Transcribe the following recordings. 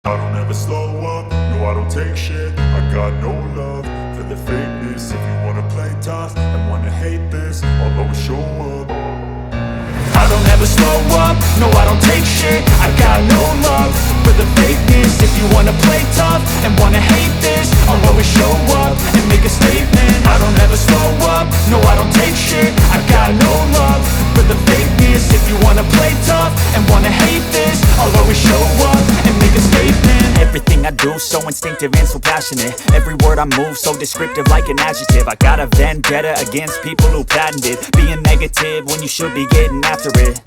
I don't ever slow up, no I don't take shit. I got no love for the fakeness. If you wanna play tough and wanna hate this, I'll always show up. I don't ever slow up, no I don't take shit. I got no love for the fakeness. If you wanna play tough and wanna hate this, I'll always show up and make a statement. I don't ever slow up, no I don't take shit. I got no love for the fakeness. If you wanna play tough and wanna hate this, I'll always show up and make a statement. Everything I do so instinctive and so passionate. Every word I move so descriptive like an adjective. I got a vendetta against people who patented being negative when you should be getting after it.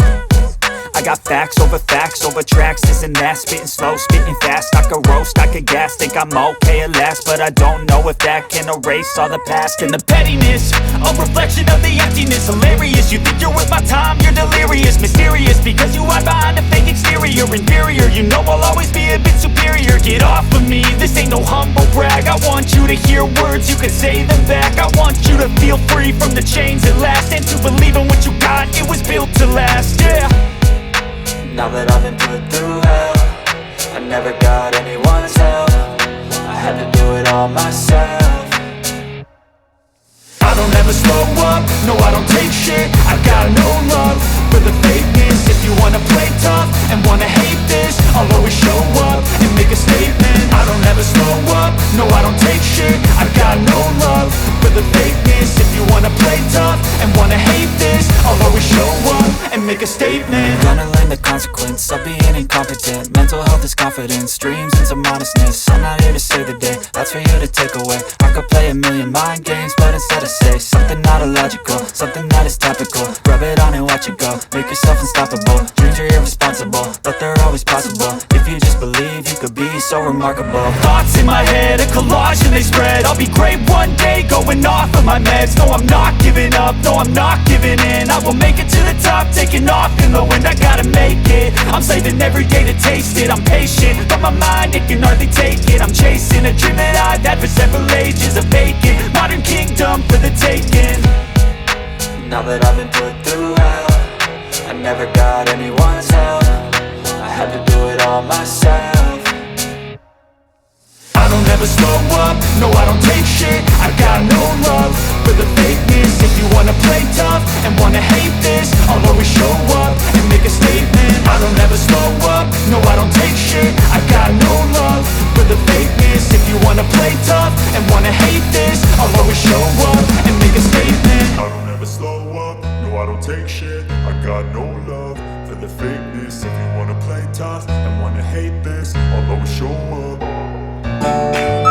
I got facts over tracks, this and that. Spitting slow, spitting fast. I could roast, I could gas. Think I'm okay at last, but I don't know if that can erase all the past. And the pettiness, a reflection of the emptiness. Hilarious, you think you're worth my time, you're delirious. Mysterious, because you hide behind a fake exterior. Inferior, you know I'll always be a bit superior. Get off of me, this ain't no humble brag. I want you to hear words, you can say them back. I want you to feel free from the chains at last, and to believe in what you got, it was built to last, yeah. Now that I've been put through hell, I never got anyone's help. I had to do it all myself. I don't ever slow up, no I don't take shit. I got no love for the fakeness. If you wanna play tough and wanna hate this, I'll always show up and make a statement. I don't ever slow up, no I don't take shit. I got no love for the fakeness. If you wanna play tough and wanna hate this, I'll always show up and make a statement. Gonna learn the consequence of being incompetent. Mental health is confidence, dreams and some modestness. I'm not here to save the day, that's for you to take away. I could play a million mind games, but instead I say something not illogical, something that is topical. Rub it on and watch it go, make yourself unstoppable. Dreams are irresponsible, but they're always possible. If you just believe, you could be so remarkable. Thoughts in my head, a collage and they spread. I'll be great one day, going off of my meds. No, I'm not giving up, no, I'm not giving in. I will make it to the top, taking off in the wind. I gotta make it, I'm saving every day to taste it. I'm patient, but my mind, it can hardly take it. I'm chasing a dream that I've had for several ages. A vacant, modern kingdom for the taking. Now that I've been put through hell, never got anyone's help. I had to do it all myself. I don't ever slow up, no I don't take shit. I got no love for the fakeness. If you wanna play tough and wanna hate this, I'll always show up and make a statement. I don't ever slow up, no I don't take shit. I got no love for the fakeness. If you wanna play tough and wanna hate this, I'll always show up and make a statement. I don't ever slow up, no I don't take shit. I got no love for the fakeness. If you wanna play tough and wanna hate this, I'll always show up.